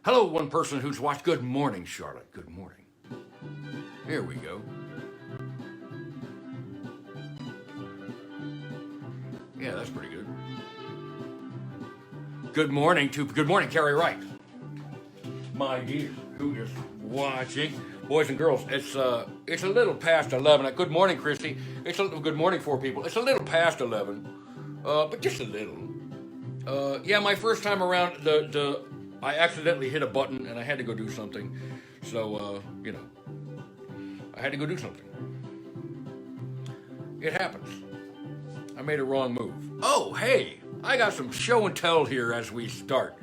Hello, one person who's watched. Good morning, Charlotte. Good morning. Here we go. Yeah, that's pretty good. Good morning, Carrie Wright, my dear, who is watching. Boys and girls, it's a little past 11. Good morning, Christy. Good morning, four people. It's a little past 11, but just a little. Yeah, my first time around, I accidentally hit a button and I had to go do something. So, I had to go do something. It happens. I made a wrong move. Oh, hey, I got some show and tell here as we start.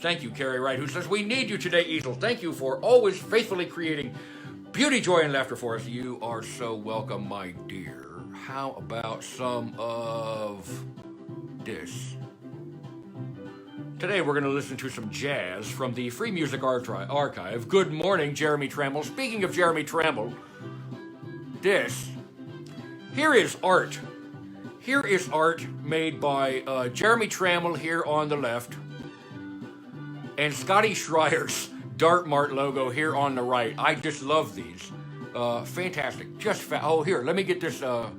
Thank you, Carrie Wright, who says, we need you today, Easel. Thank you for always faithfully creating beauty, joy, and laughter for us. You are so welcome, my dear. How about some of this? Today we're going to listen to some jazz from the Free Music Archive. Good morning, Jeremy Tramble. Speaking of Jeremy Tramble, here is art. Here is art made by Jeremy Tramble here on the left and Scotty Schreier's Dartmart logo here on the right. I just love these. Fantastic. Oh, here, let me get this off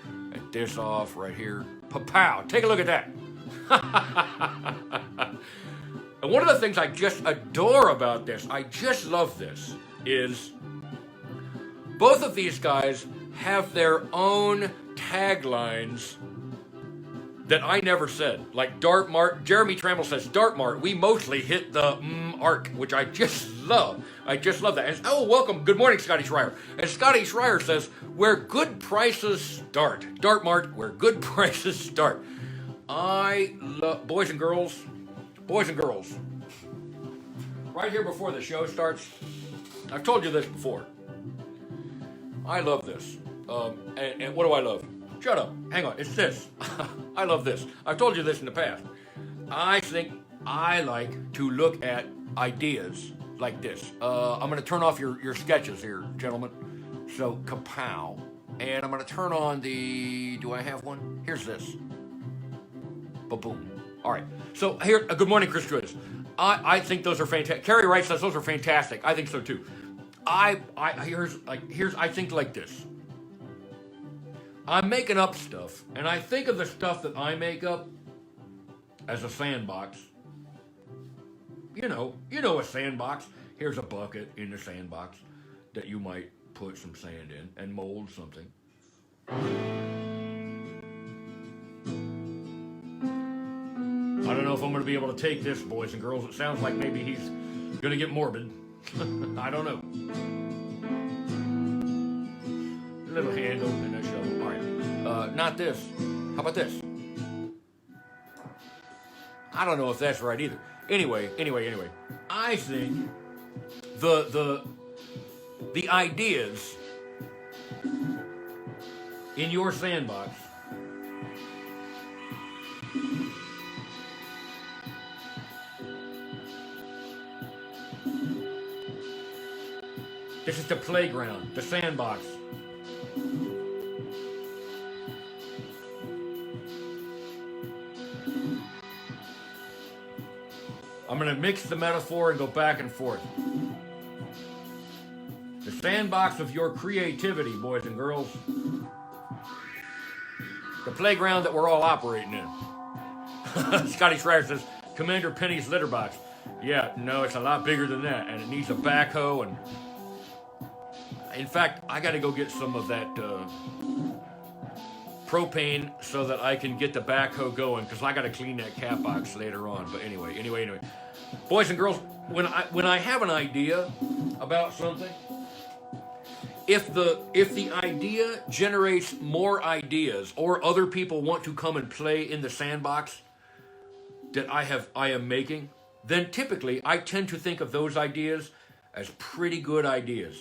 and this off right here. Pa-pow. Take a look at that. And one of the things I just adore about this, I just love this, is both of these guys have their own taglines that I never said. Like Dartmart, Jeremy Tramble says, Dartmart, we mostly hit the arc, which I just love. I just love that. And, welcome. Good morning, Scotty Schreier. And Scotty Schreier says, where good prices start. Dartmart, where good prices start. I love, boys and girls, right here before the show starts, I've told you this before. I love this. And what do I love? Shut up. Hang on. It's this. I love this. I've told you this in the past. I think I like to look at ideas like this. I'm going to turn off your sketches here, gentlemen. So, kapow. And I'm going to turn on do I have one? Here's this. Ba-boom. All right. So, here, good morning, Chris Joyce. I think those are fantastic. Carrie Wright says those are fantastic. I think so, too. I think like this. I'm making up stuff, and I think of the stuff that I make up as a sandbox. You know a sandbox. Here's a bucket in the sandbox that you might put some sand in and mold something. I don't know if I'm going to be able to take this, boys and girls. It sounds like maybe he's going to get morbid. I don't know. A little handle and a shovel. All right. Not this. How about this? I don't know if that's right either. Anyway. I think the ideas in your sandbox this is the playground, the sandbox. I'm going to mix the metaphor and go back and forth. The sandbox of your creativity, boys and girls. The playground that we're all operating in. Scotty Schreier says, Commander Penny's litter box. Yeah, no, it's a lot bigger than that, and it needs a backhoe. And in fact, I got to go get some of that propane so that I can get the backhoe going, because I got to clean that cat box later on. But anyway. Boys and girls, when I have an idea about something, if the idea generates more ideas or other people want to come and play in the sandbox that I am making, then typically I tend to think of those ideas as pretty good ideas.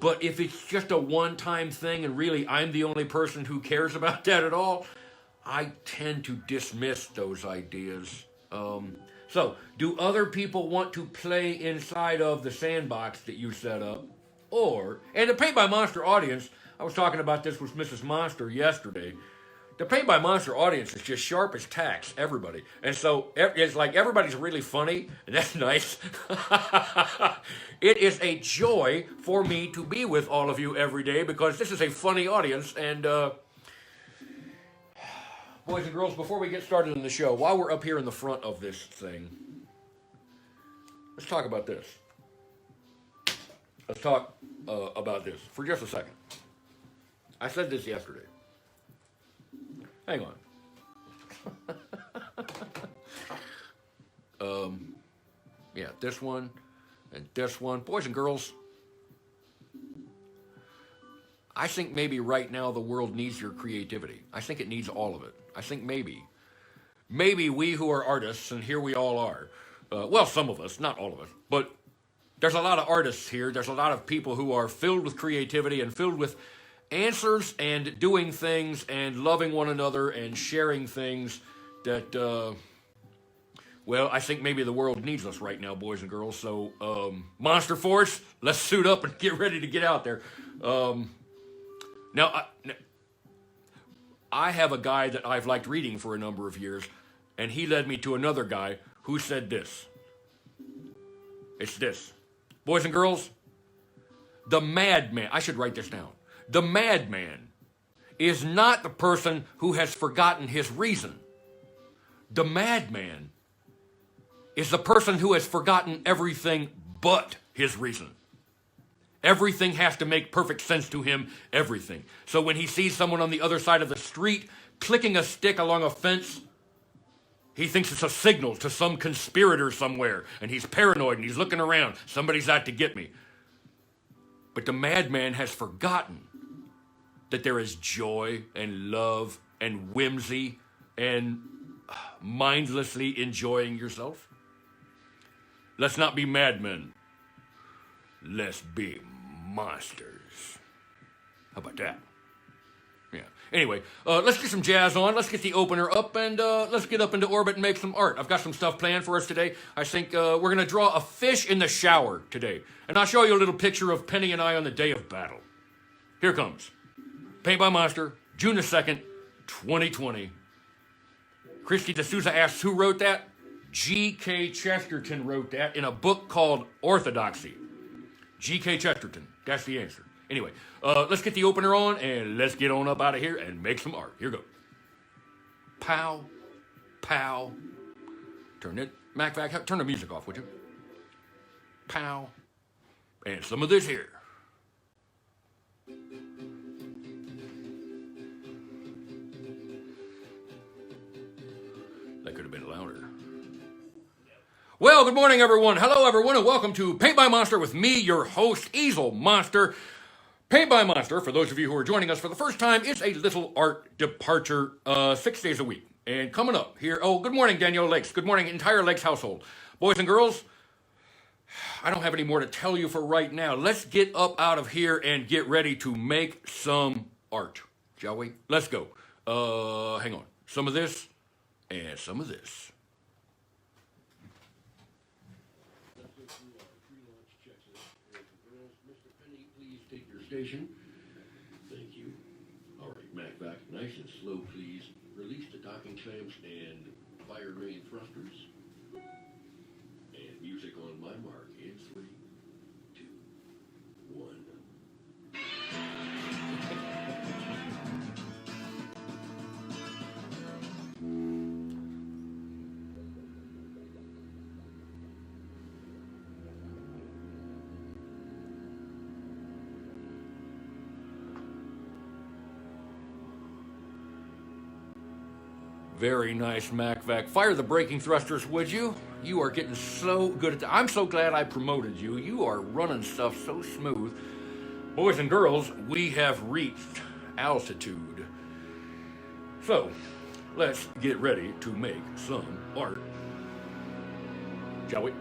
But if it's just a one-time thing and really I'm the only person who cares about that at all, I tend to dismiss those ideas. So, do other people want to play inside of the sandbox that you set up? And the Paint by Monster audience, I was talking about this with Mrs. Monster yesterday. The Paint by Monster audience is just sharp as tacks, everybody. And so it's like everybody's really funny, and that's nice. It is a joy for me to be with all of you every day because this is a funny audience. And boys and girls, before we get started in the show, while we're up here in the front of this thing, let's talk about this. Let's talk about this for just a second. I said this yesterday. Hang on. Yeah, this one and this one. Boys and girls, I think maybe right now the world needs your creativity. I think it needs all of it. I think maybe we who are artists, and here we all are, well, some of us, not all of us, but there's a lot of artists here. There's a lot of people who are filled with creativity and filled with answers and doing things and loving one another and sharing things that, well, I think maybe the world needs us right now, boys and girls. So, Monster Force, let's suit up and get ready to get out there. Now, I have a guy that I've liked reading for a number of years, and he led me to another guy who said this. It's this. Boys and girls, the madman, I should write this down. The madman is not the person who has forgotten his reason. The madman is the person who has forgotten everything but his reason. Everything has to make perfect sense to him, everything. So when he sees someone on the other side of the street clicking a stick along a fence, he thinks it's a signal to some conspirator somewhere, and he's paranoid and he's looking around. Somebody's out to get me. But the madman has forgotten that there is joy and love and whimsy and mindlessly enjoying yourself. Let's not be madmen. Let's be monsters. How about that? Yeah. Anyway, let's get some jazz on. Let's get the opener up, and let's get up into orbit and make some art. I've got some stuff planned for us today. I think we're going to draw a fish in the shower today. And I'll show you a little picture of Penny and I on the day of battle. Here comes. Paint by Monster, June the 2nd, 2020. Christy D'Souza asks, who wrote that? G.K. Chesterton wrote that in a book called Orthodoxy. G.K. Chesterton. That's the answer. Anyway, let's get the opener on, and let's get on up out of here and make some art. Here we go. Pow, pow. Turn it, MacVac, turn the music off, would you? Pow. And some of this here. That could have been louder. Well, good morning, everyone. Hello, everyone, and welcome to Paint by Monster with me, your host, Easel Monster. Paint by Monster, for those of you who are joining us for the first time, is a little art departure 6 days a week. And coming up here, oh, good morning, Danielle Lakes. Good morning, entire Lakes household. Boys and girls, I don't have any more to tell you for right now. Let's get up out of here and get ready to make some art, shall we? Let's go. Hang on. Some of this and some of this. Station. Thank you. All right, MacVac, nice and slow, please. Release the docking clamps and fire main thrusters. And music on my mark in 3, 2, 1. Very nice, MacVac. Fire the braking thrusters, would you? You are getting so good at that. I'm so glad I promoted you. You are running stuff so smooth. Boys and girls, we have reached altitude. So, let's get ready to make some art. Shall we?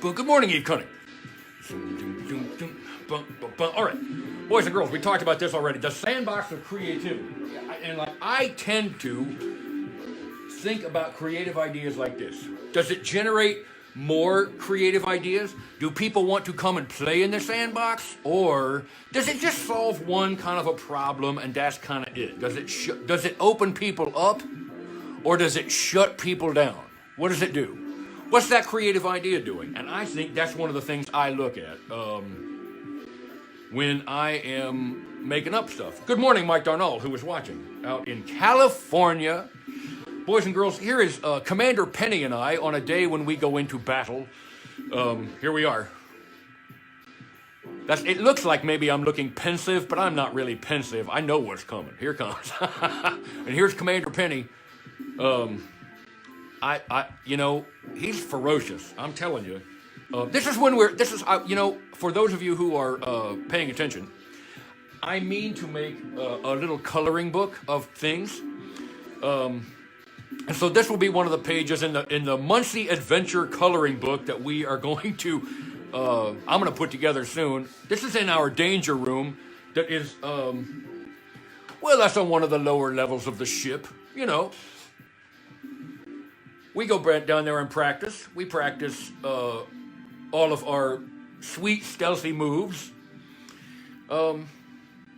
Good morning, Eve Cunning. All right, boys and girls, we talked about this already. The sandbox of creativity. And like, I tend to think about creative ideas like this. Does it generate more creative ideas? Do people want to come and play in the sandbox? Or does it just solve one kind of a problem and that's kind of it? Does it open people up? Or does it shut people down? What does it do? What's that creative idea doing? And I think that's one of the things I look at when I am making up stuff. Good morning, Mike Darnall, who is watching out in California. Boys and girls, here is Commander Penny and I on a day when we go into battle. Here we are. It looks like maybe I'm looking pensive, but I'm not really pensive. I know what's coming. Here it comes. And here's Commander Penny. He's ferocious. I'm telling you. For those of you who are paying attention, I mean to make a little coloring book of things. And so this will be one of the pages in the Muncie Adventure coloring book that we are going to, I'm going to put together soon. This is in our danger room that is, that's on one of the lower levels of the ship, you know. We go down there and practice. We practice all of our sweet, stealthy moves.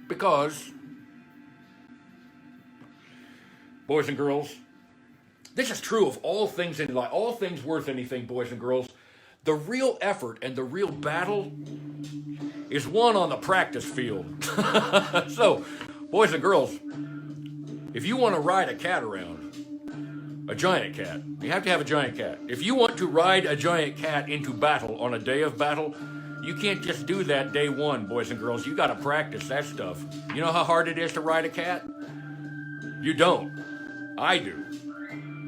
Because, boys and girls, this is true of all things in life, all things worth anything, boys and girls. The real effort and the real battle is won on the practice field. So, boys and girls, if you want to ride a cat around, a giant cat, you have to have a giant cat. If you want to ride a giant cat into battle on a day of battle, you can't just do that day one, boys and girls. You got to practice that stuff. You know how hard it is to ride a cat? You don't. I do.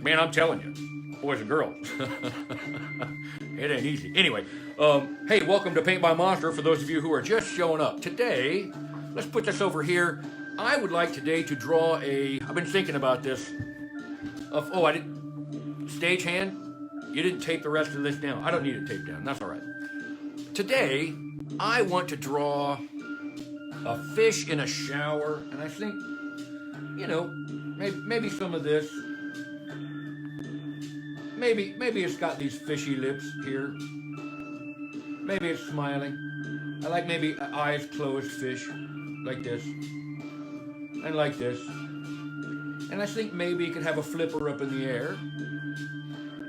Man, I'm telling you, boys and girls. It ain't easy. Anyway, hey, welcome to Paint by Monster for those of you who are just showing up. Today, let's put this over here. I would like today to draw I've been thinking about this. I didn't, stagehand, you didn't tape the rest of this down. I don't need it taped down, that's all right. Today, I want to draw a fish in a shower, and I think, maybe some of this. Maybe it's got these fishy lips here. Maybe it's smiling. I like maybe eyes closed fish, like this, and like this. And I think maybe it could have a flipper up in the air.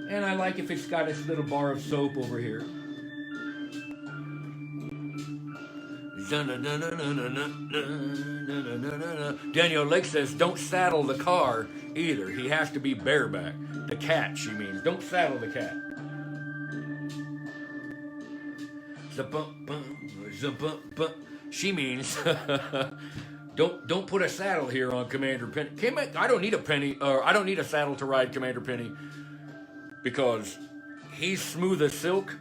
And I like if it's got this little bar of soap over here. Daniel Lake says, don't saddle the car either. He has to be bareback. The cat, she means. Don't saddle the cat. She means, don't put a saddle here on Commander Penny. I don't need a saddle to ride Commander Penny because he's smooth as silk,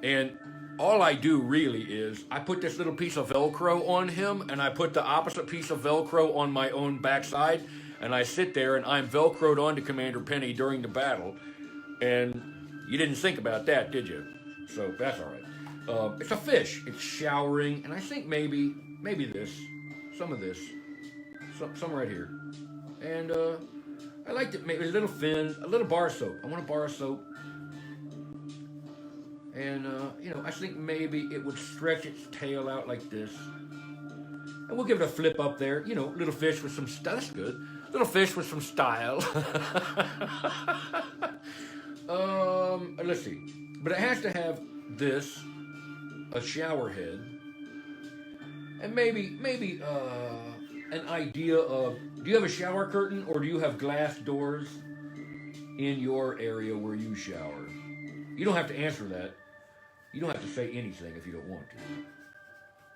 and all I do really is I put this little piece of Velcro on him, and I put the opposite piece of Velcro on my own backside, and I sit there and I'm Velcroed onto Commander Penny during the battle, and you didn't think about that, did you? So that's all right. It's a fish. It's showering, and I think maybe this, some of this, some right here, and I like to maybe a little fin, a little bar of soap. I want a bar of soap. And, I think maybe it would stretch its tail out like this. And we'll give it a flip up there. Little fish with some style. That's good. Little fish with some style. Let's see. But it has to have this, a shower head. And maybe an idea of, do you have a shower curtain or do you have glass doors in your area where you shower? You don't have to answer that. You don't have to say anything if you don't want to.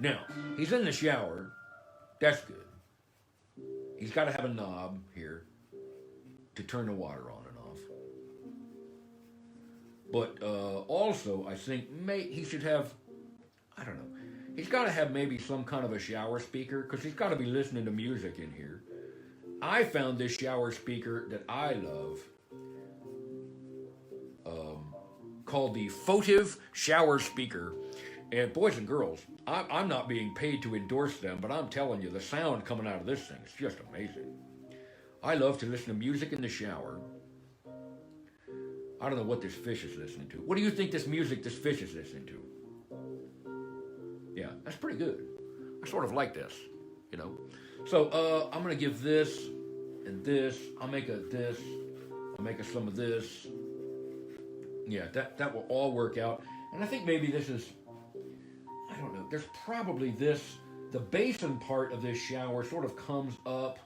Now, he's in the shower. That's good. He's got to have a knob here to turn the water on and off. But also, I think he should have, I don't know, he's got to have maybe some kind of a shower speaker because he's got to be listening to music in here. I found this shower speaker that I love called the Fotive Shower Speaker. And boys and girls, I'm not being paid to endorse them, but I'm telling you, the sound coming out of this thing is just amazing. I love to listen to music in the shower. I don't know what this fish is listening to. What do you think this fish is listening to? Yeah, that's pretty good. I sort of like this, you know. So I'm going to give this and this. I'll make a this. I'll make a some of this. Yeah, that will all work out. And I think maybe this is, I don't know, there's probably this, the basin part of this shower sort of comes up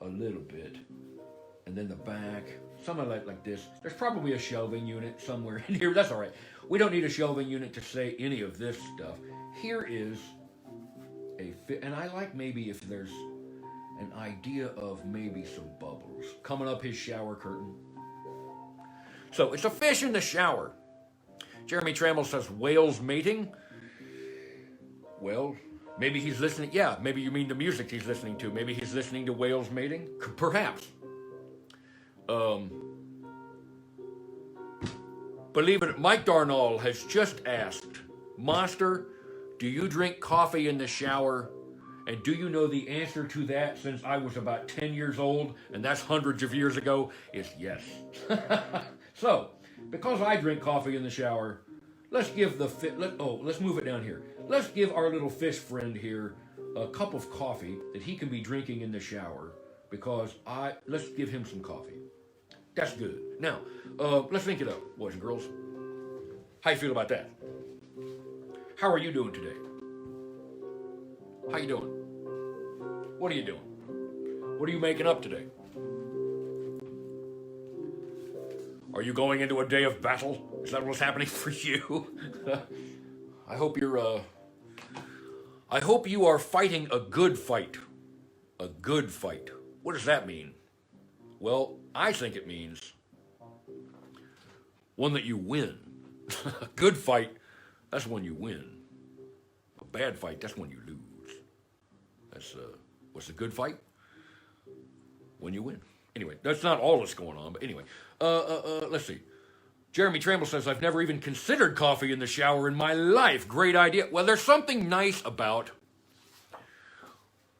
a little bit. And then the back, something like this. There's probably a shelving unit somewhere in here. That's all right. We don't need a shelving unit to say any of this stuff. Here is a fit, and I like maybe if there's an idea of maybe some bubbles coming up his shower curtain. So it's a fish in the shower. Jeremy Trammell says whales mating. Well, maybe he's listening. Yeah, maybe you mean the music he's listening to. Maybe he's listening to whales mating. Perhaps. Believe it, Mike Darnall has just asked, Monster, do you drink coffee in the shower? And do you know the answer to that since I was about 10 years old, and that's hundreds of years ago, is yes. So, because I drink coffee in the shower, let's give let's move it down here. Let's give our little fish friend here a cup of coffee that he can be drinking in the shower, because let's give him some coffee. That's good. Now, let's link it up, boys and girls. How you feel about that? How are you doing today? How you doing? What are you doing? What are you making up today? Are you going into a day of battle? Is that what's happening for you? I hope you are fighting a good fight. A good fight. What does that mean? Well, I think it means one that you win. A good fight, that's when you win. A bad fight, that's when you lose. That's what's a good fight? When you win. Anyway, that's not all that's going on, but anyway. Let's see. Jeremy Trammell says, I've never even considered coffee in the shower in my life. Great idea. Well, there's something nice about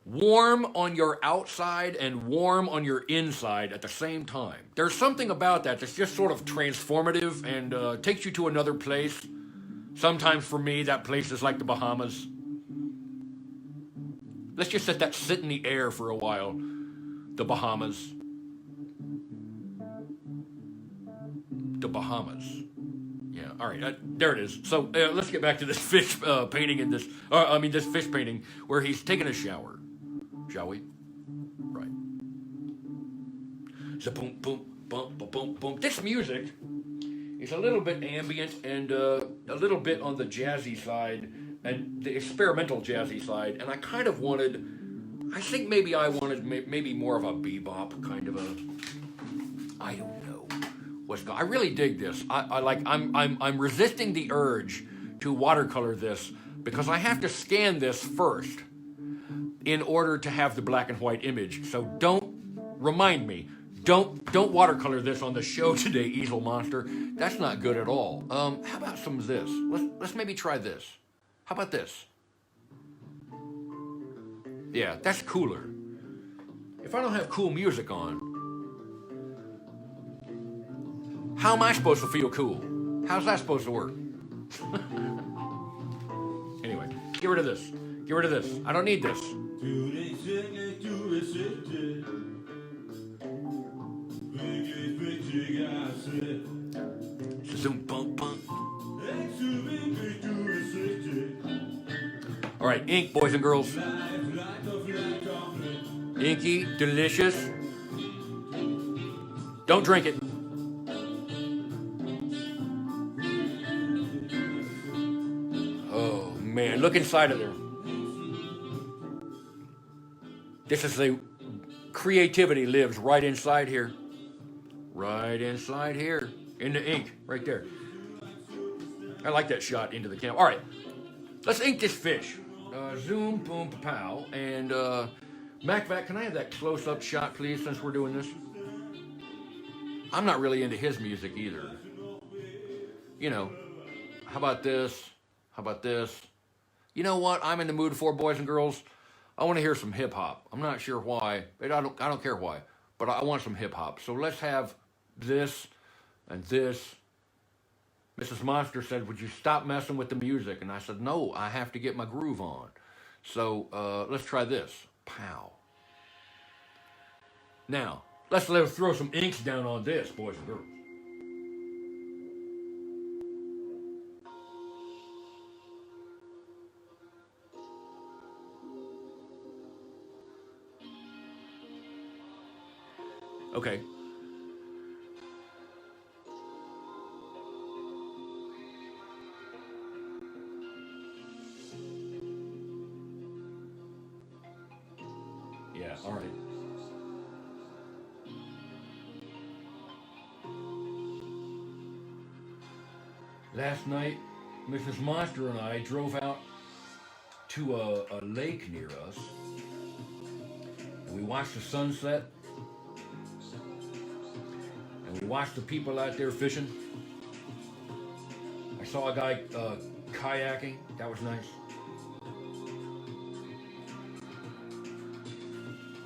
warm on your outside and warm on your inside at the same time. There's something about that that's just sort of transformative and takes you to another place. Sometimes for me, that place is like the Bahamas. Let's just let that sit in the air for a while. The Bahamas. The Bahamas. Yeah, all right, there it is. So let's get back to this fish painting in this, this fish painting where he's taking a shower. Shall we? Right. So boom, boom, boom, boom, boom, boom. This music is a little bit ambient and a little bit on the jazzy side and the experimental jazzy side. And I kind of wanted, I think maybe I wanted maybe more of a bebop kind of a, I don't know. I really dig this. I'm resisting the urge to watercolor this because I have to scan this first in order to have the black and white image. So don't watercolor this on the show today, Easel Monster. That's not good at all. How about some of this? Let's maybe try this. How about this? Yeah, that's cooler. If I don't have cool music on, how am I supposed to feel cool? How's that supposed to work? Anyway, get rid of this. Get rid of this. I don't need this. All right, ink, boys and girls. Inky, delicious. Don't drink it. Oh, man, look inside of there. This is the creativity lives right inside here. Right inside here. In the ink, right there. I like that shot into the camera. All right, let's ink this fish. Zoom, boom, pow. And MacVac, can I have that close-up shot, please, since we're doing this? I'm not really into his music either. you know, how about this? How about this? You know what? I'm in the mood for, boys and girls. I want to hear some hip hop. I'm not sure why, but I don't care why, but I want some hip hop. So let's have this and this. Mrs. Monster said, "Would you stop messing with the music?" And I said, "No, I have to get my groove on." So let's try this. Pow. Now, let's throw some inks down on this, boys and girls. Okay. Yeah, all right. Last night, Mrs. Monster and I drove out to a lake near us, and we watched the sunset, and we watched the people out there fishing. I saw a guy kayaking. That was nice.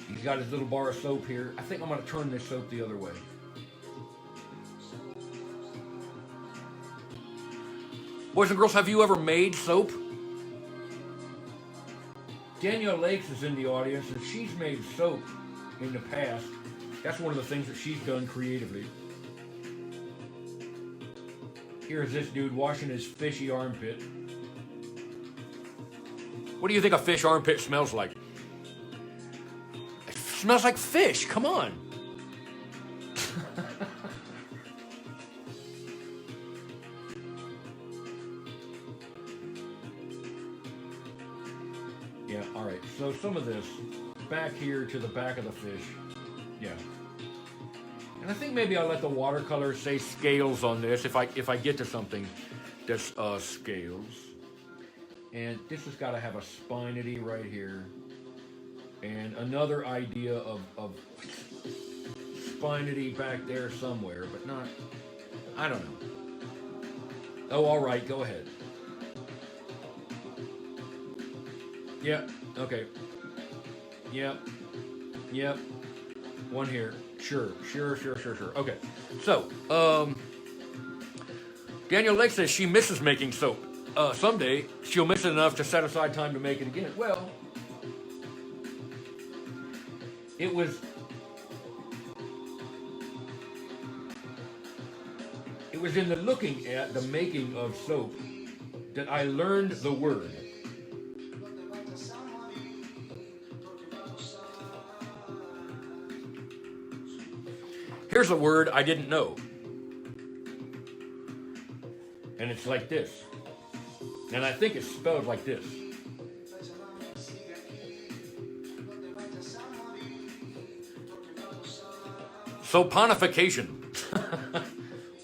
He's got his little bar of soap here. I think I'm going to turn this soap the other way. Boys and girls, have you ever made soap? Danielle Lakes is in the audience, and she's made soap in the past. That's one of the things that she's done creatively. Here's this dude washing his fishy armpit. What do you think a fish armpit smells like? It smells like fish. Come on. Yeah, all right. So some of this back here to the back of the fish. Yeah. And I think maybe I'll let the watercolor say scales on this if I get to something that's scales. And this has got to have a spinety right here. And another idea of spinety back there somewhere, but not, I don't know. Oh, all right, go ahead. Yep, okay. Yep, yep. One here. Sure. Okay. So, Danielle Lake says she misses making soap. Someday she'll miss it enough to set aside time to make it again. Well, it was in the looking at the making of soap that I learned the word. Here's a word I didn't know. And it's like this. And I think it's spelled like this. Soponification.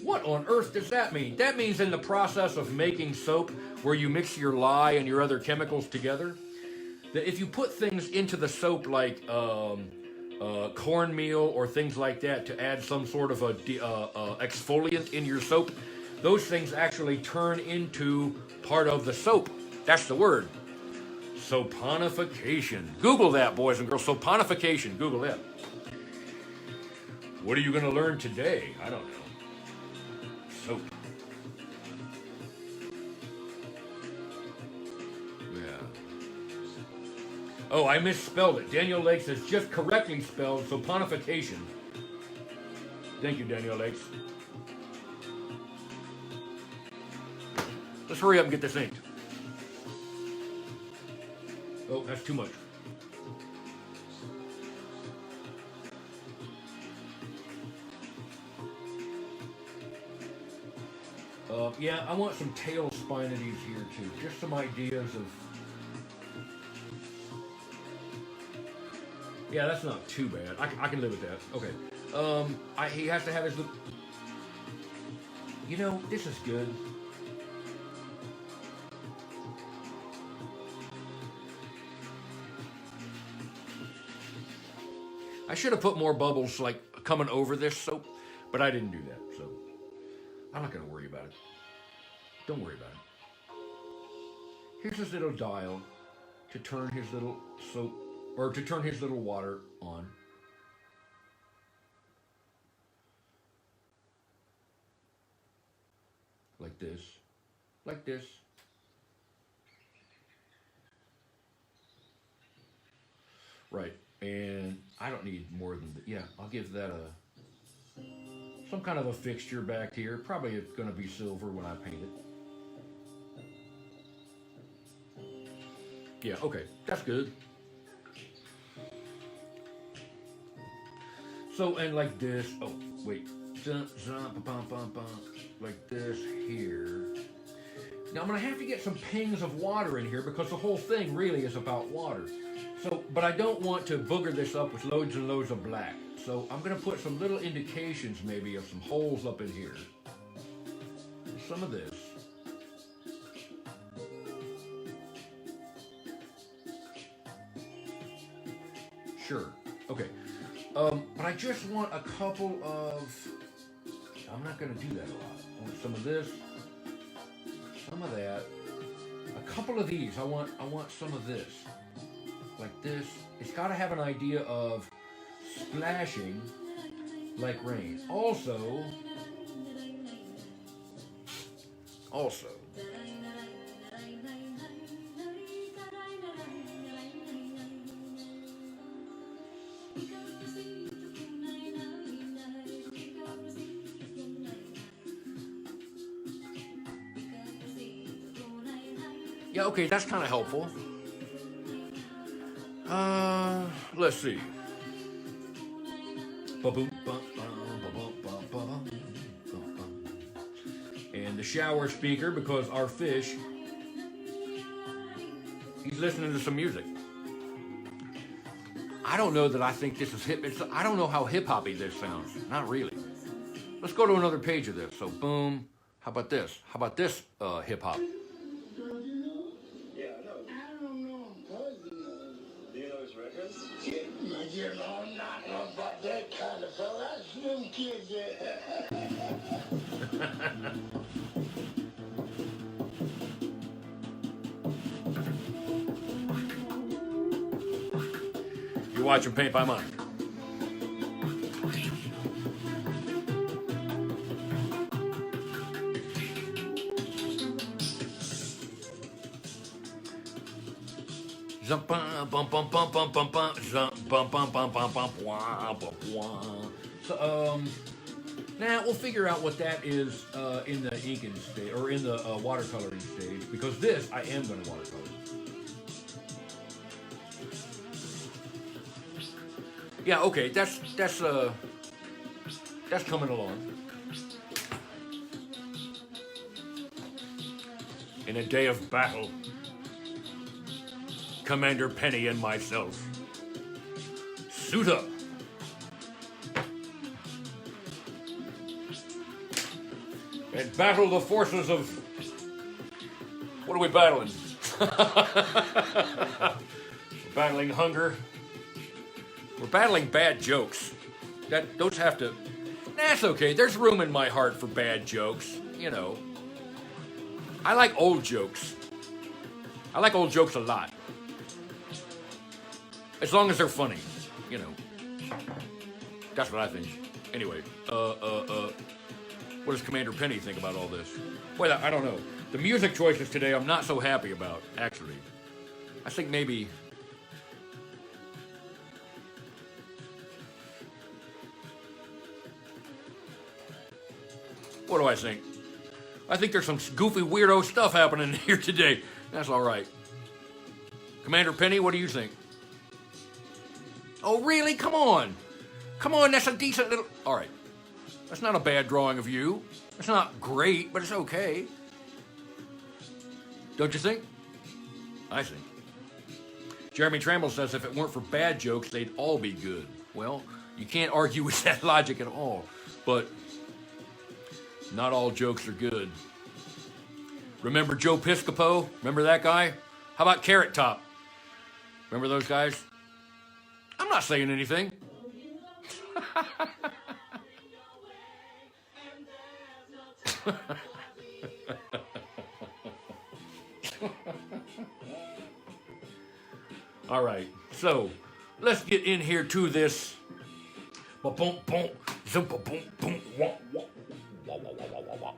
What on earth does that mean? That means in the process of making soap, where you mix your lye and your other chemicals together, that if you put things into the soap like cornmeal or things like that to add some sort of a exfoliant in your soap, those things actually turn into part of the soap. That's the word. Soponification. Google that, boys and girls. Soponification. Google that. What are you going to learn today? I don't know. Soap. Yeah. Oh, I misspelled it. Danielle Lakes has just correctly spelled soponification. Thank you, Danielle Lakes. Let's hurry up and get this inked. Oh, that's too much. Yeah, I want some tail spinities here too. Just some ideas of... Yeah, that's not too bad. I can live with that. Okay. He has to have his... You know, this is good. I should have put more bubbles like coming over this soap, but I didn't do that, so I'm not going to worry about it. Don't worry about it. Here's his little dial to turn his little soap, or to turn his little water on. Like this. Like this. Right. And I don't need more than that. Yeah, I'll give that some kind of a fixture back here. Probably it's going to be silver when I paint it. Yeah, okay. That's good. So, and like this. Oh, wait. Like this here. Now I'm going to have to get some pings of water in here because the whole thing really is about water. So, but I don't want to booger this up with loads and loads of black. So I'm going to put some little indications maybe of some holes up in here. Some of this. Sure. Okay. But I just want a couple of... I'm not going to do that a lot. I want some of this. Some of that. A couple of these. I want some of this. Like this. It's got to have an idea of splashing like rain. Also, yeah, okay, that's kind of helpful. Let's see. And the shower speaker, because our fish, he's listening to some music. I don't know that I think this is hip. I don't know how hip-hoppy this sounds. Not really. Let's go to another page of this. So, boom. How about this? How about this hip-hop? You know, I'm not about that kind of fella. That's them kids You're watching Paint by Mike. So, now we'll figure out what that is in the inking stage, or in the watercoloring stage, because this I am going to watercolor. Yeah, okay, that's coming along. In a day of battle, Commander Penny and myself suit up. And battle the forces of... What are we battling? We're battling hunger. We're battling bad jokes. Those have to... That's okay. There's room in my heart for bad jokes. You know. I like old jokes. I like old jokes a lot. As long as they're funny, you know. That's what I think. Anyway, what does Commander Penny think about all this? Well, I don't know. The music choices today I'm not so happy about, actually. I think maybe... What do I think? I think there's some goofy, weirdo stuff happening here today. That's all right. Commander Penny, what do you think? Oh, really? Come on. Come on, that's a decent little... All right. That's not a bad drawing of you. It's not great, but it's okay. Don't you think? I think. Jeremy Tramble says if it weren't for bad jokes, they'd all be good. Well, you can't argue with that logic at all. But not all jokes are good. Remember Joe Piscopo? Remember that guy? How about Carrot Top? Remember those guys? I'm not saying anything. All right, so let's get in here to this. Ba-boom, boom, zoom, boom, boom, wah, wah, wah, wah, wah, wah, wah,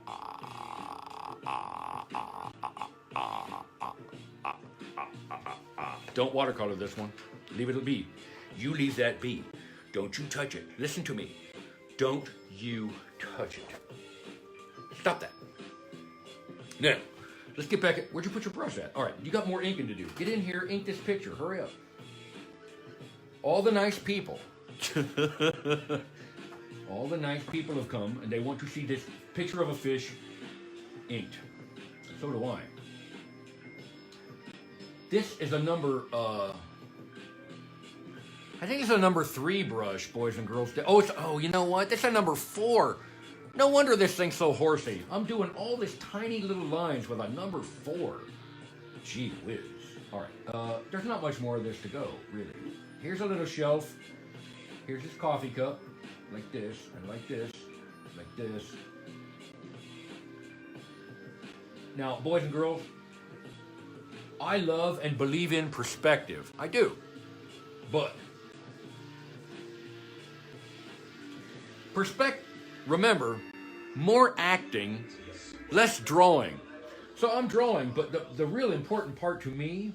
Don't watercolor this one. Leave it be. You leave that be. Don't you touch it. Listen to me. Don't you touch it. Stop that. Now, let's get back at, where'd you put your brush at? All right, you got more inking to do. Get in here, ink this picture. Hurry up. All the nice people. All the nice people have come and they want to see this picture of a fish inked. So do I. This is a number, I think it's a number 3 brush, boys and girls. Oh, you know what? That's a number 4. No wonder this thing's so horsey. I'm doing all this tiny little lines with a number 4. Gee whiz. All right, there's not much more of this to go, really. Here's a little shelf. Here's this coffee cup, like this, and like this, like this. Now, boys and girls, I love and believe in perspective. I do. But remember, more acting, less drawing. So I'm drawing, but the real important part to me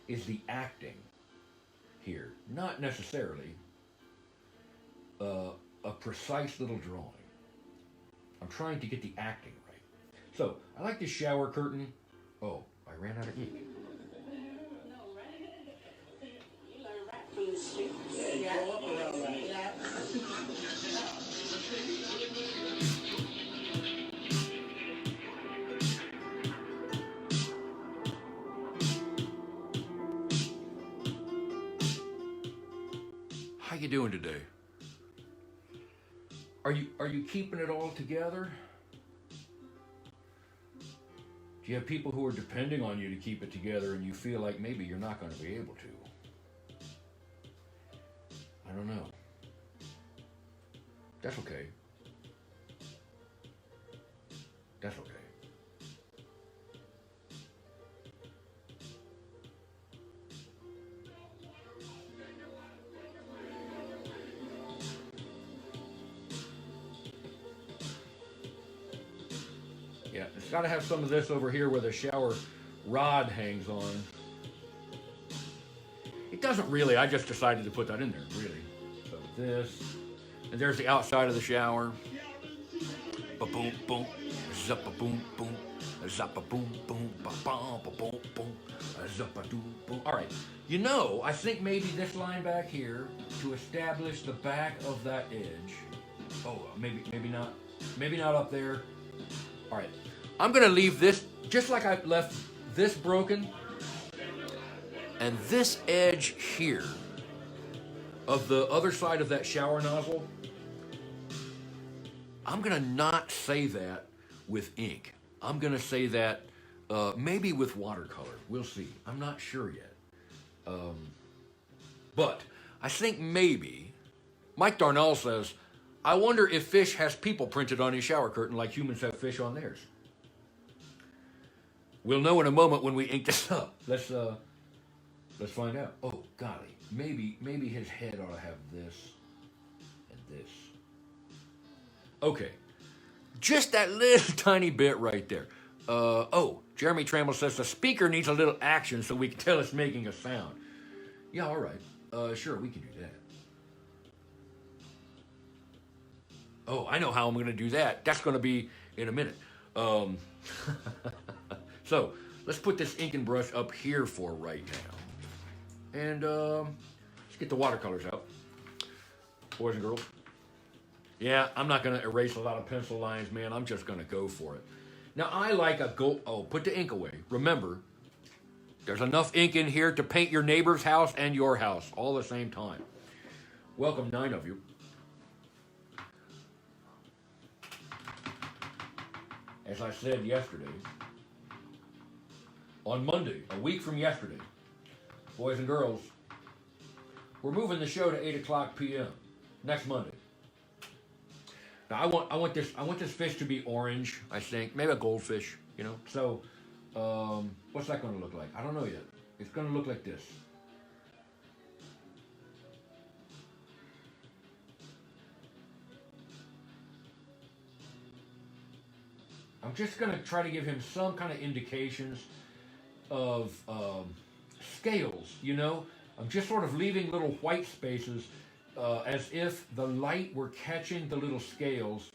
is the acting here. Not necessarily a precise little drawing. I'm trying to get the acting right. So I like this shower curtain. Oh, I ran out of ink. How you doing today? Are you keeping it all together? Do you have people who are depending on you to keep it together and you feel like maybe you're not going to be able to? I don't know. That's okay. That's okay. Yeah, it's got to have some of this over here where the shower rod hangs on. It doesn't really. I just decided to put that in there, really. So this, and there's the outside of the shower. Ba-boom, boom, zap-a-boom, boom, zap-a-boom, boom, ba-bum, ba-boom, boom, zap-a-doom, boom. All right, you know, I think maybe this line back here to establish the back of that edge. Oh, maybe not up there. All right, I'm gonna leave this just like I left this broken, and this edge here of the other side of that shower nozzle, I'm gonna not say that with ink. I'm gonna say that maybe with watercolor. We'll see. I'm not sure yet. But I think maybe, Mike Darnell says, I wonder if fish has people printed on his shower curtain like humans have fish on theirs. We'll know in a moment when we ink this up. Let's find out. Oh, golly. Maybe his head ought to have this and this. Okay. Just that little tiny bit right there. Jeremy Trammell says the speaker needs a little action so we can tell it's making a sound. Yeah, all right. Sure, we can do that. Oh, I know how I'm going to do that. That's going to be in a minute. So, let's put this ink and brush up here for right now. And let's get the watercolors out. Boys and girls. Yeah, I'm not going to erase a lot of pencil lines, man. I'm just going to go for it. Now, I like put the ink away. Remember, there's enough ink in here to paint your neighbor's house and your house all at the same time. Welcome, 9 of you. As I said yesterday, on Monday, a week from yesterday, boys and girls, we're moving the show to 8 o'clock p.m. next Monday. Now I want this fish to be orange, I think, maybe a goldfish, you know. So, what's that going to look like? I don't know yet. It's going to look like this. I'm just going to try to give him some kind of indications of scales, you know? I'm just sort of leaving little white spaces as if the light were catching the little scales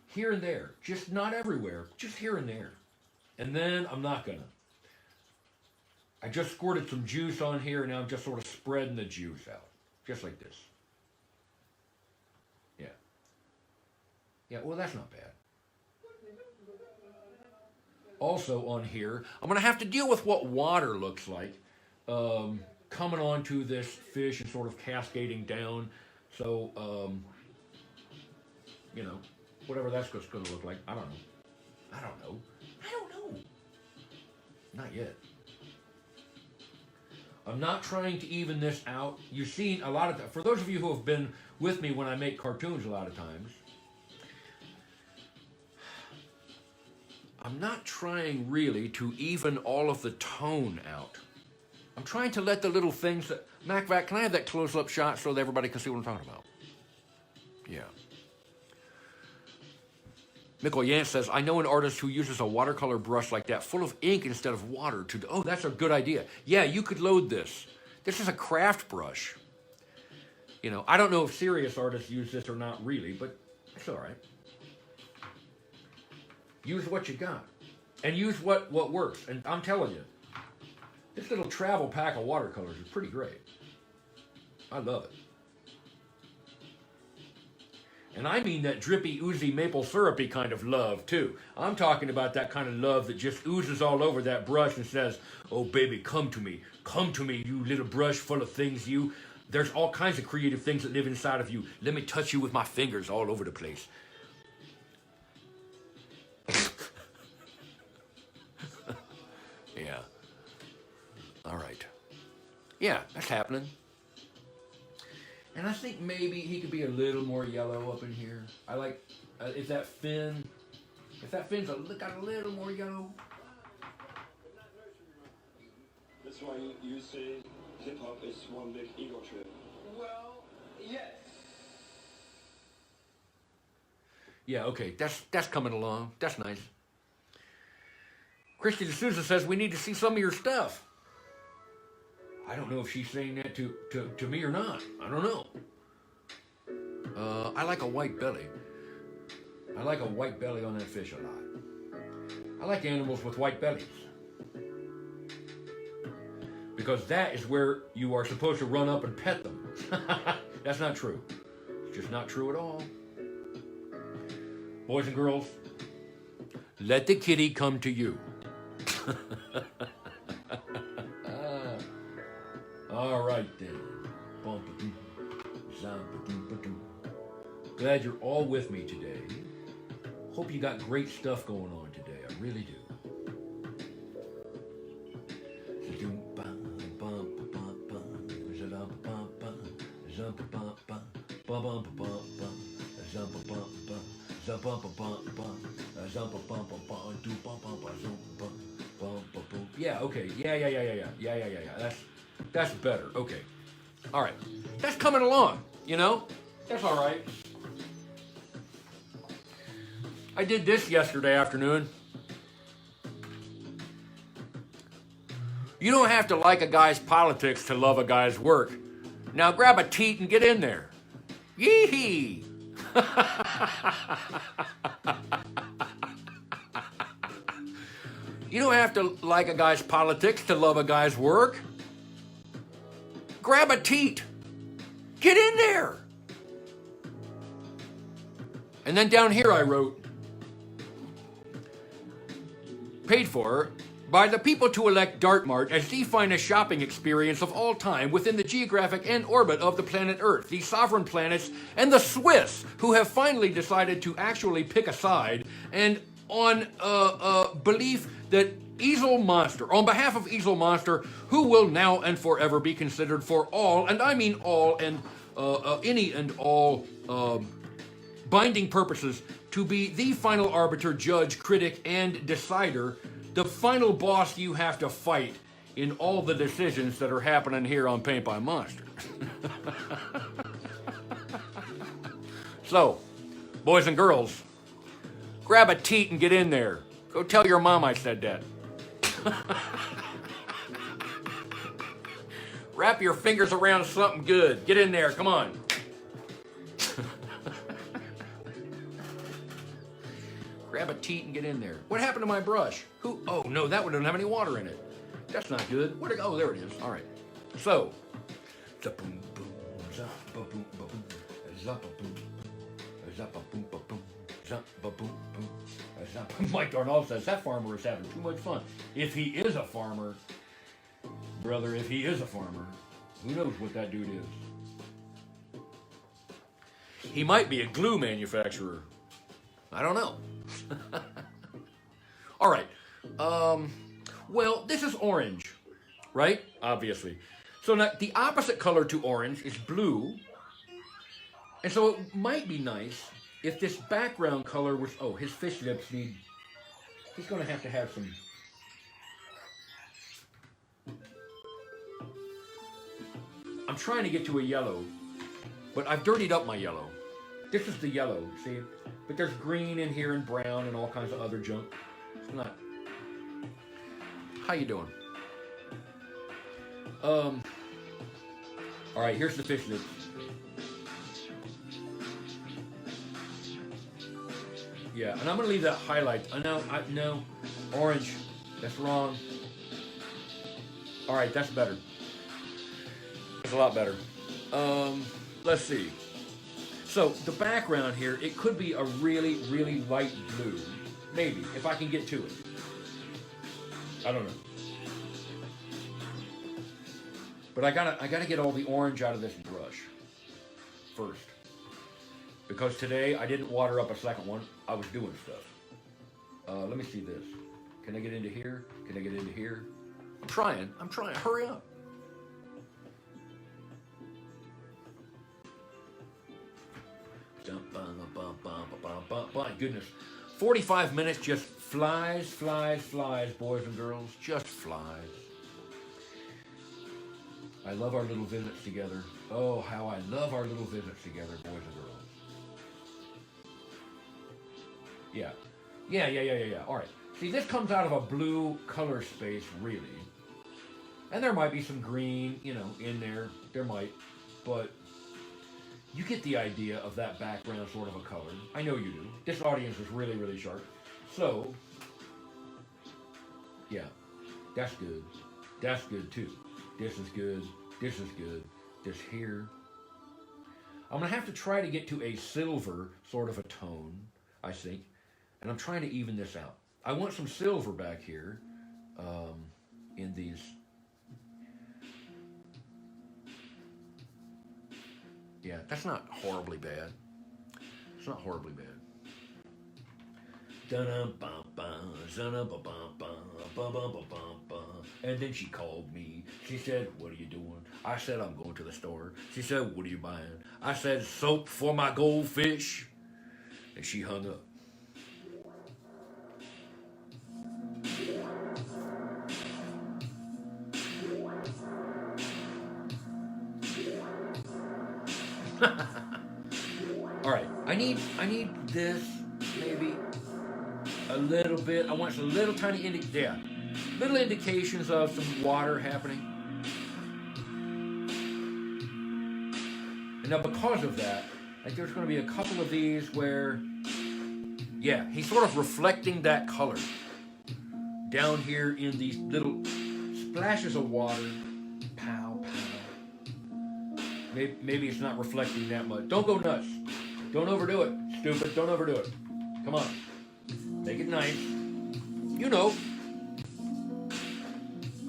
here and there. Just not everywhere, just here and there. And then I'm not going to. I just squirted some juice on here, and now I'm just sort of spreading the juice out. Just like this. Yeah. Yeah, well, that's not bad. Also on here, I'm going to have to deal with what water looks like coming onto this fish and sort of cascading down. So, you know, whatever that's going to look like, I don't know. I don't know. Not yet. I'm not trying to even this out. You've seen a lot of, for those of you who have been with me when I make cartoons a lot of times, I'm not trying really to even all of the tone out. I'm trying to let the little things that, MacVac, can I have that close-up shot so that everybody can see what I'm talking about? Yeah. Mikkel Yance says, I know an artist who uses a watercolor brush like that, full of ink instead of water. Oh, that's a good idea. Yeah, you could load this. This is a craft brush. You know, I don't know if serious artists use this or not really, but it's all right. Use what you got. And use what works. And I'm telling you, this little travel pack of watercolors is pretty great. I love it. And I mean that drippy, oozy, maple syrupy kind of love, too. I'm talking about that kind of love that just oozes all over that brush and says, oh, baby, come to me. Come to me, you little brush full of things, you. There's all kinds of creative things that live inside of you. Let me touch you with my fingers all over the place. Yeah. All right. Yeah, that's happening. And I think maybe he could be a little more yellow up in here. I like, if that fin's got a little more yellow. That's why you say hip-hop is one big ego trip. Well, yes. Yeah, okay, that's coming along. That's nice. Christy D'Souza says, we need to see some of your stuff. I don't know if she's saying that to me or not. I don't know. I like a white belly. I like a white belly on that fish a lot. I like animals with white bellies. Because that is where you are supposed to run up and pet them. That's not true. It's just not true at all. Boys and girls, let the kitty come to you. All right then. Glad you're all with me today. Hope you got great stuff going on today. I really do. Yeah, okay. Yeah. That's better. Okay. All right. That's coming along, you know? That's all right. I did this yesterday afternoon. You don't have to like a guy's politics to love a guy's work. Now grab a teat and get in there. Yee-hee! You don't have to like a guy's politics to love a guy's work. Grab a teat. Get in there. And then down here I wrote, paid for by the people to elect Dartmart as the finest shopping experience of all time within the geographic and orbit of the planet Earth, the sovereign planets, and the Swiss, who have finally decided to actually pick a side, and on belief that Easel Monster, on behalf of Easel Monster, who will now and forever be considered for all, and I mean all and any and all binding purposes, to be the final arbiter, judge, critic, and decider, the final boss you have to fight in all the decisions that are happening here on Paint by Monster. So, boys and girls, grab a teat and get in there. Go tell your mom I said that. Wrap your fingers around something good. Get in there, come on. Grab a teat and get in there. What happened to my brush? Oh no, that one doesn't have any water in it. That's not good. Where'd it go? Oh, there it is. All right. So, za-boom, boom, za-ba-boom, ba-boom, za-ba-boom, za-ba-boom, ba-boom, za-ba-boom, boom, za-ba-boom. Mike Darnall says that farmer is having too much fun. If he is a farmer, brother, if he is a farmer, who knows what that dude is? He might be a glue manufacturer. I don't know. All right. Well, this is orange, right? Obviously. So now the opposite color to orange is blue. And so it might be nice if this background color was, oh, his fish lips need, he's going to have some, I'm trying to get to a yellow, but I've dirtied up my yellow. This is the yellow, see? But there's green in here and brown and all kinds of other junk. It's not. How you doing? All right, here's the fish lips. Yeah, and I'm gonna leave that highlight. No, orange. That's wrong. All right, that's better. That's a lot better. Let's see. So the background here, it could be a really, really light blue. Maybe, if I can get to it. I don't know. But I gotta get all the orange out of this brush first. Because today I didn't water up a second one. I was doing stuff. Let me see this. Can I get into here? Can I get into here? I'm trying. Hurry up. My goodness. 45 minutes just flies, boys and girls. Just flies. I love our little visits together. Oh, how I love our little visits together, boys and girls. Yeah. All right. See, this comes out of a blue color space, really. And there might be some green, in there. There might. But you get the idea of that background sort of a color. I know you do. This audience is really, really sharp. So, yeah, that's good. That's good too. This is good. This is good. This here. I'm going to have to try to get to a silver sort of a tone, I think. And I'm trying to even this out. I want some silver back here in these. Yeah, that's not horribly bad. It's not horribly bad. And then she called me. She said, "What are you doing?" I said, "I'm going to the store." She said, "What are you buying?" I said, "Soap for my goldfish." And she hung up. All right, I need this maybe a little bit. I want some little tiny little indications of some water happening. And now because of that, like there's going to be a couple of these where, yeah, he's sort of reflecting that color down here in these little splashes of water. Pow, pow. Maybe it's not reflecting that much. Don't go nuts. Don't overdo it, stupid. Don't overdo it. Come on. Make it nice. You know.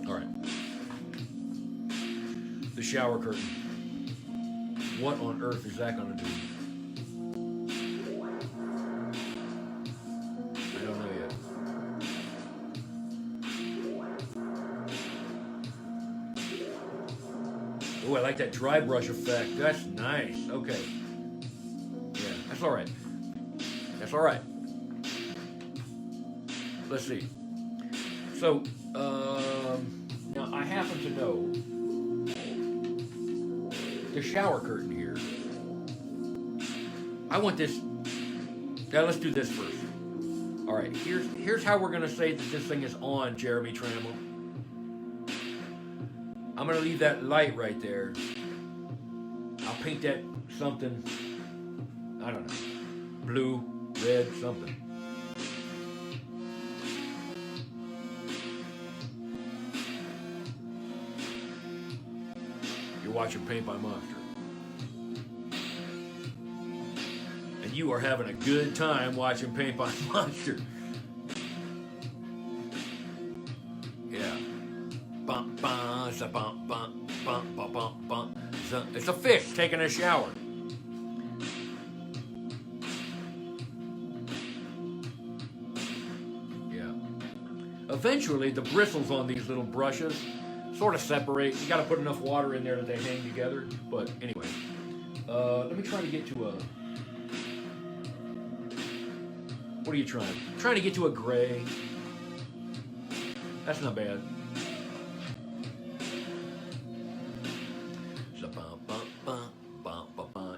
All right. The shower curtain. What on earth is that going to do? I don't know yet. Oh, I like that dry brush effect. That's nice. Okay. Yeah, that's all right. That's all right. Let's see. So, Now, I happen to know the shower curtain here. I want this. Now, let's do this first. All right, here's how we're going to say that this thing is on, Jeremy Trammell. I'm going to leave that light right there. I'll paint that something, I don't know, blue, red, something. You're watching Paint by Monster. And you are having a good time watching Paint by Monster. Yeah. Bum, bum, za, bum, bum, bum, bum, bum, bum. It's a fish taking a shower. Yeah. Eventually, the bristles on these little brushes sort of separate. You got to put enough water in there that they hang together. But anyway, let me try to get to a. What are you trying? I'm trying to get to a gray. That's not bad.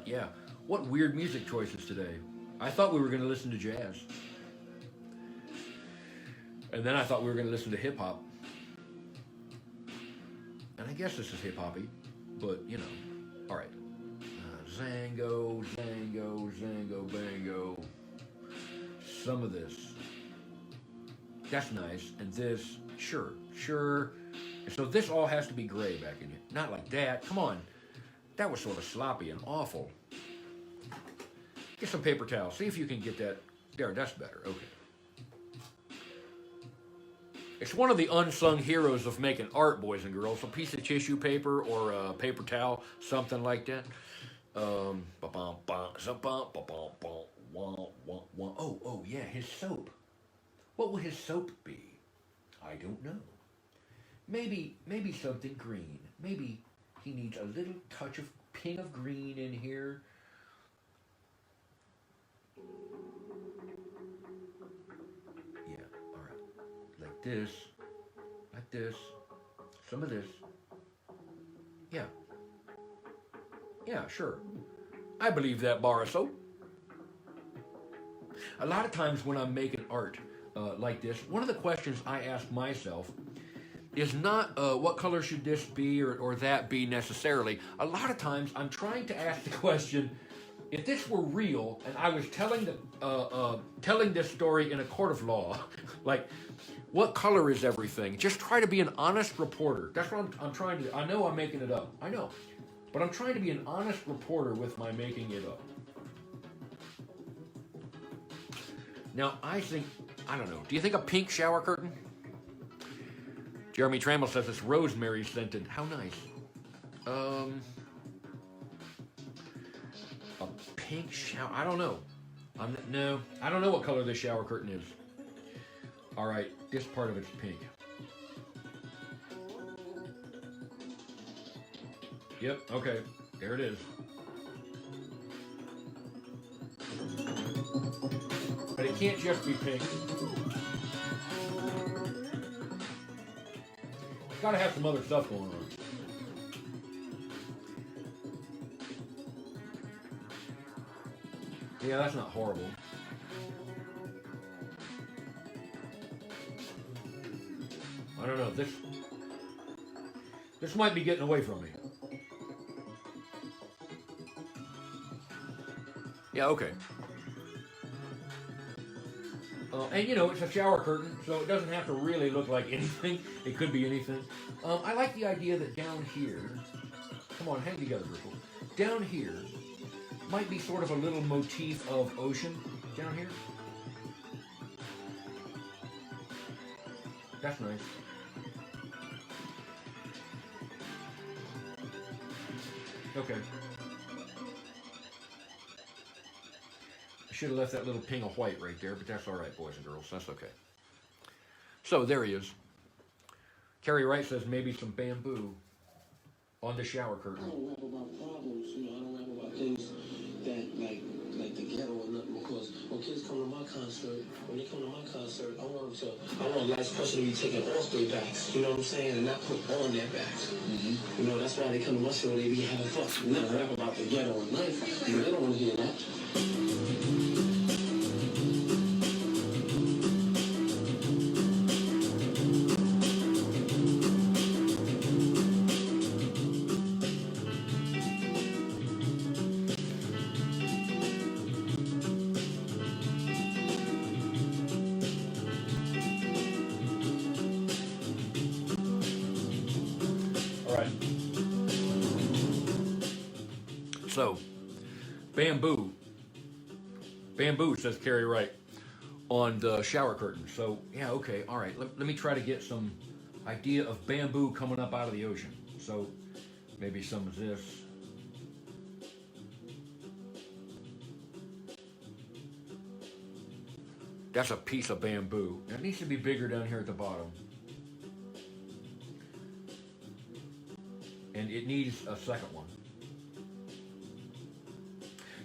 Yeah. What weird music choices today. I thought we were going to listen to jazz. And then I thought we were going to listen to hip hop. And I guess this is hip hoppy, but you know. All right. Zango, Zango, Zango, Bango. Some of this. That's nice. And this, sure. And so this all has to be gray back in here. Not like that. Come on. That was sort of sloppy and awful. Get some paper towel. See if you can get that. There, that's better. Okay. It's one of the unsung heroes of making art, boys and girls. A piece of tissue paper or a paper towel, something like that. Oh, yeah, his soap. What will his soap be? I don't know. Maybe something green. Maybe he needs a little touch of pink of green in here. Yeah, all right. Like this. Some of this. Yeah. Yeah, sure. I believe that bar of soap. A lot of times when I'm making art like this, one of the questions I ask myself is not what color should this be or that be necessarily. A lot of times I'm trying to ask the question, if this were real and I was telling this story in a court of law, like, what color is everything? Just try to be an honest reporter. That's what I'm trying to do. I know I'm making it up. I know. But I'm trying to be an honest reporter with my making it up. Now, I don't know. Do you think a pink shower curtain? Jeremy Trammell says it's rosemary scented. How nice. A pink shower. I don't know. No, I don't know what color this shower curtain is. All right, this part of it's pink. Yep, okay, there it is. But it can't just be pink. It's gotta have some other stuff going on. Yeah, that's not horrible. I don't know, this might be getting away from me. Yeah, okay. And you know, it's a shower curtain, so it doesn't have to really look like anything. It could be anything. I like the idea that down here, come on, hang together, Bristol. Down here might be sort of a little motif of ocean down here. That's nice. Okay. I should have left that little ping of white right there, but that's all right, boys and girls. That's okay. So there he is. Carrie Wright says maybe some bamboo on the shower curtain. I don't rap about problems, you know. I don't rap about things that like like the ghetto or nothing, because when kids come to my concert, I want life's pressure to be taken off their backs, you know what I'm saying, and not put on their backs. Mm-hmm. You know, that's why they come to my show, they be having fun. We never rap about the ghetto and life, you know, they don't want to hear that. All right. So, bamboo. Bamboo, says Carrie Wright, on the shower curtain. So, yeah, okay, all right. Let me try to get some idea of bamboo coming up out of the ocean. So, maybe some of this. That's a piece of bamboo. It needs to be bigger down here at the bottom. And it needs a second one.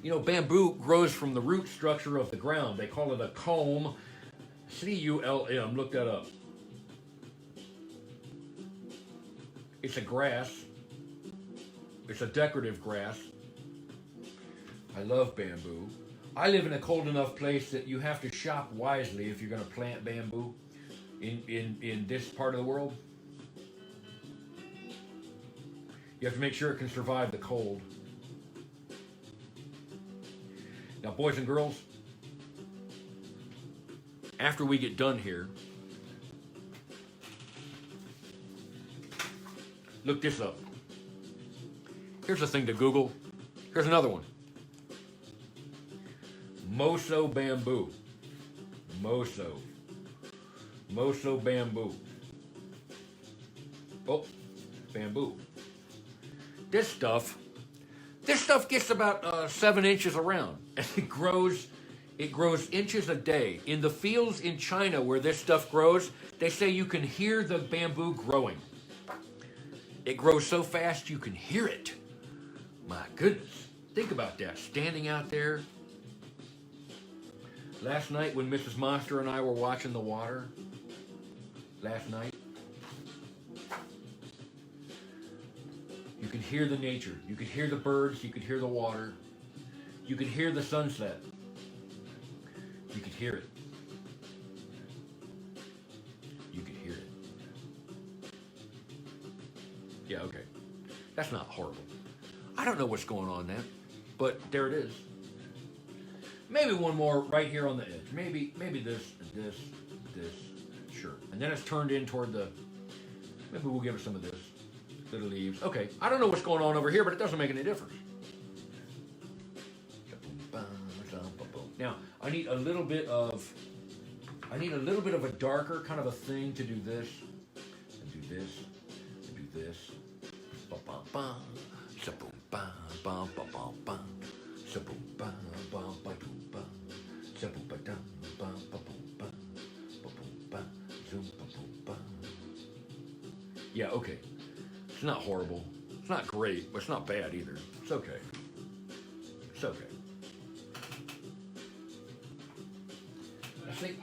You know, bamboo grows from the root structure of the ground. They call it a culm. C-U-L-M. Look that up. It's a grass. It's a decorative grass. I love bamboo. I live in a cold enough place that you have to shop wisely if you're going to plant bamboo in this part of the world. You have to make sure it can survive the cold. Now, boys and girls, after we get done here, look this up. Here's a thing to Google. Here's another one. Moso bamboo. Moso bamboo. Oh, bamboo. This stuff gets about 7 inches around, and it grows inches a day. In the fields in China where this stuff grows, they say you can hear the bamboo growing. It grows so fast you can hear it. My goodness, think about that, standing out there. Last night when Mrs. Monster and I were watching the water, last night, you could hear the nature. You could hear the birds. You could hear the water. You could hear the sunset. You could hear it. You could hear it. Yeah, okay. That's not horrible. I don't know what's going on there, but there it is. Maybe one more right here on the edge. Maybe this. Sure. And then it's turned in toward the, maybe we'll give it some of this. Little leaves. Okay, I don't know what's going on over here, but it doesn't make any difference. Now, I need a little bit of a darker kind of a thing to do this, and do this, and do this. Yeah, okay. It's not horrible. It's not great, but it's not bad either. It's okay. It's okay. I think.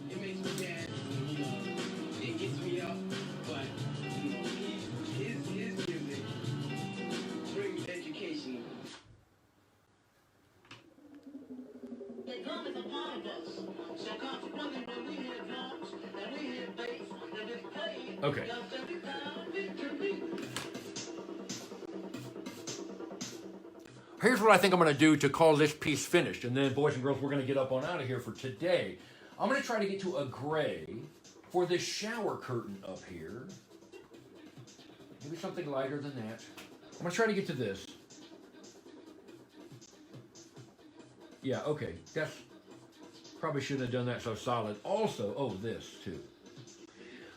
It makes me mad. It gets me up, but his music brings education. The drum is a part of us. So consequently, when we hear drums and we hear bass and it's played, Okay. Here's what I think I'm going to do to call this piece finished. And then, boys and girls, we're going to get up on out of here for today. I'm going to try to get to a gray for this shower curtain up here. Maybe something lighter than that. I'm going to try to get to this. Yeah, okay. That's probably shouldn't have done that so solid. Also, oh, this too.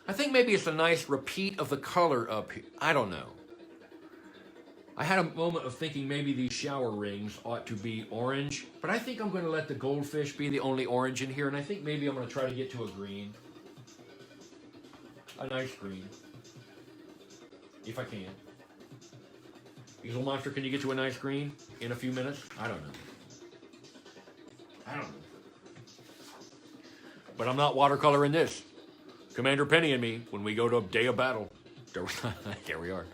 I think maybe it's a nice repeat of the color up here. I don't know. I had a moment of thinking maybe these shower rings ought to be orange, but I think I'm going to let the goldfish be the only orange in here, and I think maybe I'm going to try to get to a green. A nice green. If I can. Easel Monster, can you get you a nice green in a few minutes? I don't know. But I'm not watercoloring this. Commander Penny and me, when we go to a day of battle, there we are.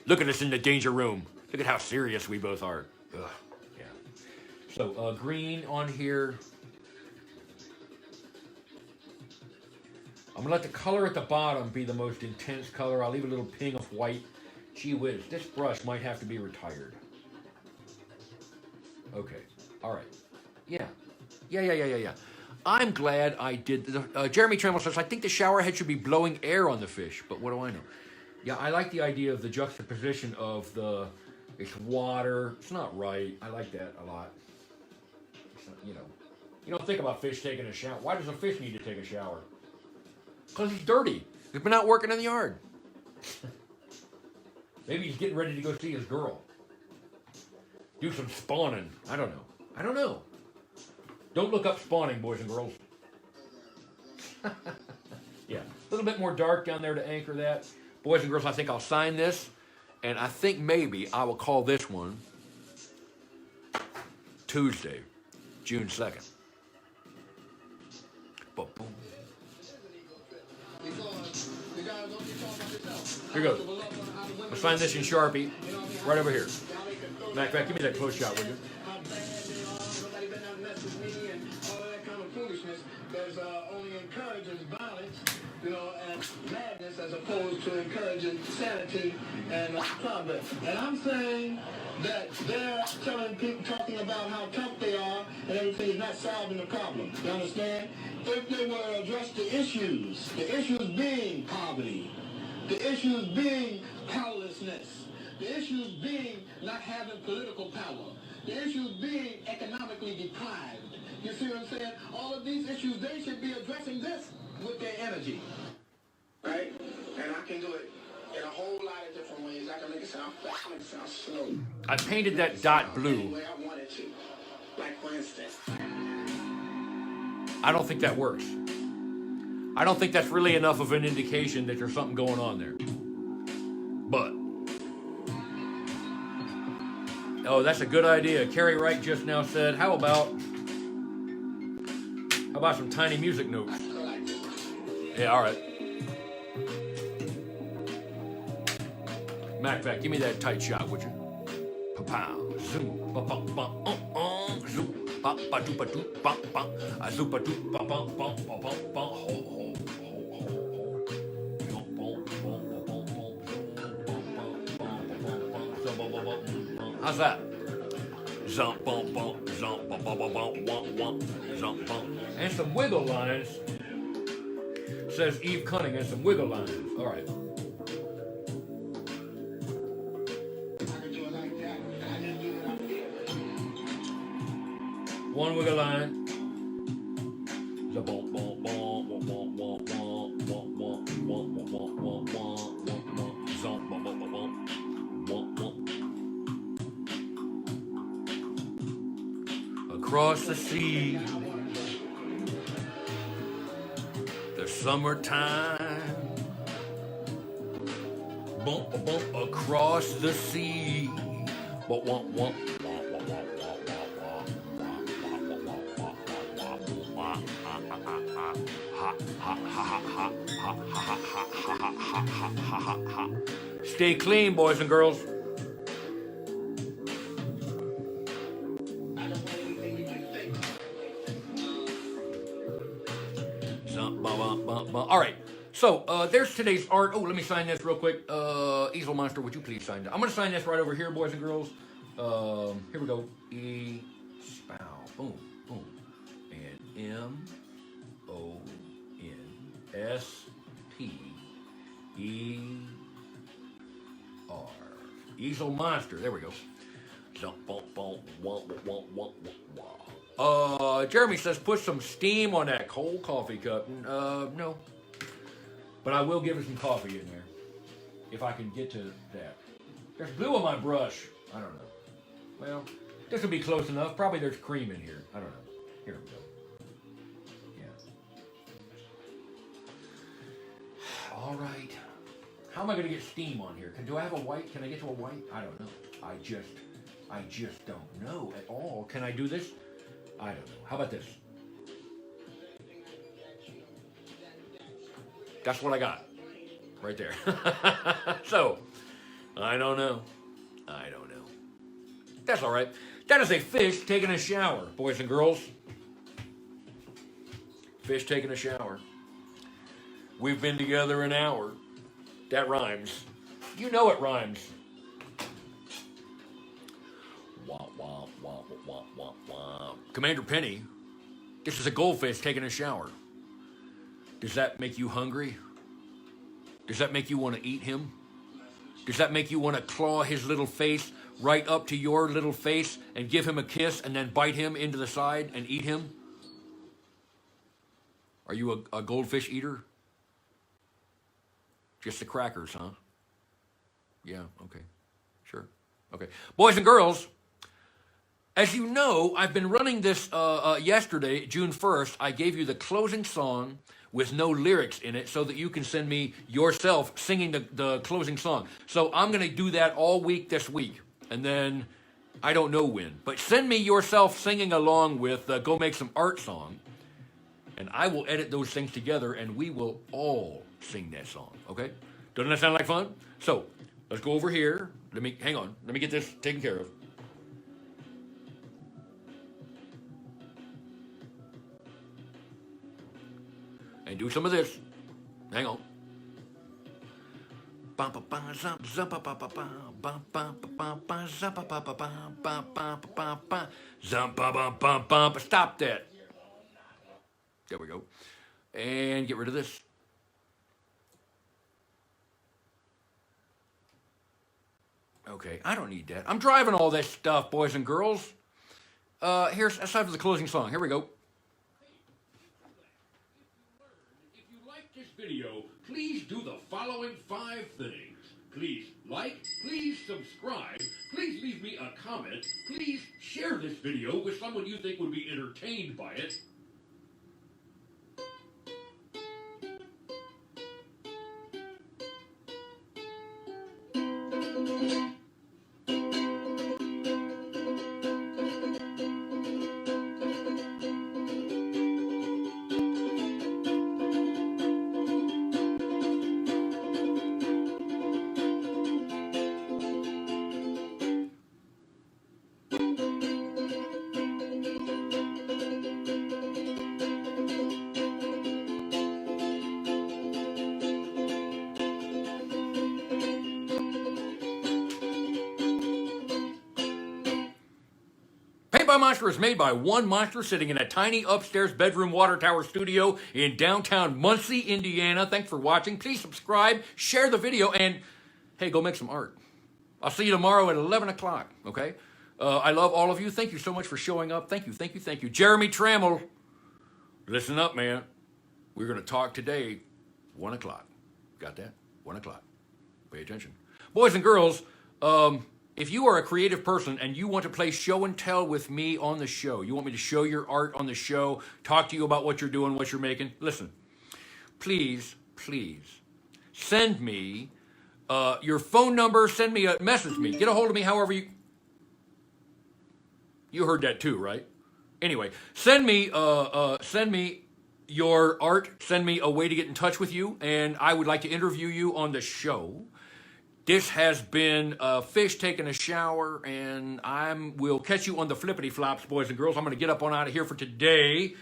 Look at us in the danger room. Look at how serious we both are. Ugh, yeah. So green on here. I'm gonna let the color at the bottom be the most intense color. I'll leave a little ping of white. Gee whiz, this brush might have to be retired. Okay, all right. Yeah. I'm glad I did. Jeremy Tremble says, I think the shower head should be blowing air on the fish, but what do I know? Yeah, I like the idea of the juxtaposition of it's water. It's not right. I like that a lot. It's not, you don't think about fish taking a shower. Why does a fish need to take a shower? Because he's dirty. He's been out working in the yard. Maybe he's getting ready to go see his girl. Do some spawning. I don't know. Don't look up spawning, boys and girls. Yeah, a little bit more dark down there to anchor that. Boys and girls, I think I'll sign this. And I think maybe I will call this one Tuesday, June 2nd. Boom. Here goes. I'll sign this in Sharpie right over here. Matter of fact, give me that close shot, will you? There's only encourages violence, and madness as opposed to encouraging sanity and progress. And I'm saying that they're telling people, talking about how tough they are, and everything is not solving the problem. You understand? If they were to address the issues being poverty, the issues being powerlessness, the issues being not having political power, the issues being economically deprived. You see what I'm saying? All of these issues, they should be addressing this with their energy. Right? And I can do it in a whole lot of different ways. I can make it sound fast, I can make it sound slow. I painted that dot blue. Any way I wanted to. Like, for instance. I don't think that works. I don't think that's really enough of an indication that there's something going on there. But. Oh, that's a good idea. Carrie Wright just now said, how about some tiny music notes? Yeah, all right. Matter of fact, give me that tight shot, would you? Pa-pow, zoom, ba-bum, zoom, ba-ba-doo-ba-doo, bum, a zoop-a-doo, ba-bum, ho, how's that? Zump, bump, bump, zump, bump, bump, bump, wump, wump, zump, bump. And some wiggle lines. Says Eve Cunning, and some wiggle lines. All right. One wiggle line. The bump, bump, bump, bump, bump, bump, bump, bump, bump, bump, bump, bump, bump, bump, zump, bump, bump, bump, bump, bump. Across the sea, the summertime, bump, bump, across the sea, bump, bump, bump. Stay clean, boys and girls. All right, so there's today's art. Oh, let me sign this real quick. Easel Monster, would you please sign that? I'm going to sign this right over here, boys and girls. Here we go. E-spow. Boom, boom. And M-O-N-S-P-E-R. Easel Monster. There we go. Jeremy says put some steam on that cold coffee cup. No. But I will give it some coffee in there. If I can get to that. There's glue on my brush. I don't know. Well, this will be close enough. Probably there's cream in here. I don't know. Here we go. Yeah. All right. How am I going to get steam on here? Do I have a white? Can I get to a white? I don't know. I just don't know at all. Can I do this? I don't know. How about this? That's what I got right there. So, I don't know. That's all right. That is a fish taking a shower, boys and girls. Fish taking a shower. We've been together an hour. That rhymes. You know it rhymes. Wah, wah, wah, wah, wah, wah. Commander Penny, this is a goldfish taking a shower. Does that make you hungry? Does that make you want to eat him? Does that make you want to claw his little face right up to your little face and give him a kiss and then bite him into the side and eat him? Are you a goldfish eater? Just the crackers, huh? Yeah, okay. Sure. Okay. Boys and girls, as you know, I've been running this yesterday, June 1st. I gave you the closing song with no lyrics in it so that you can send me yourself singing the closing song. So I'm going to do that all week this week. And then I don't know when. But send me yourself singing along with Go Make Some Art song. And I will edit those things together and we will all sing that song. Okay? Doesn't that sound like fun? So let's go over here. Hang on. Let me get this taken care of. And do some of this. Hang on. Stop that. There we go. And get rid of this. Okay, I don't need that. I'm driving all this stuff, boys and girls. Here's aside from the closing song. Here we go. If you like this video, please do the following 5 things. Please like, please subscribe, please leave me a comment, please share this video with someone you think would be entertained by it. Paint by Monster is made by one monster sitting in a tiny upstairs bedroom water tower studio in downtown Muncie, Indiana. Thanks for watching. Please subscribe, share the video, and hey, go make some art. I'll see you tomorrow at 11 o'clock, okay? I love all of you. Thank you so much for showing up. Thank you. Jeremy Trammell, listen up, man. We're going to talk today, 1 o'clock. Got that? 1 o'clock. Pay attention. Boys and girls, if you are a creative person and you want to play show and tell with me on the show, you want me to show your art on the show, talk to you about what you're doing, what you're making, listen, please send me your phone number, send me a message me, get a hold of me however you heard that too, right? Anyway, send me your art, send me a way to get in touch with you, and I would like to interview you on the show. This has been Fish taking a shower, and will catch you on the flippity flops, boys and girls. I'm going to get up on out of here for today,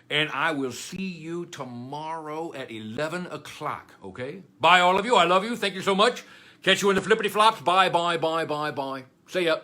and I will see you tomorrow at 11 o'clock, okay? Bye, all of you. I love you. Thank you so much. Catch you in the flippity flops. Bye. See ya.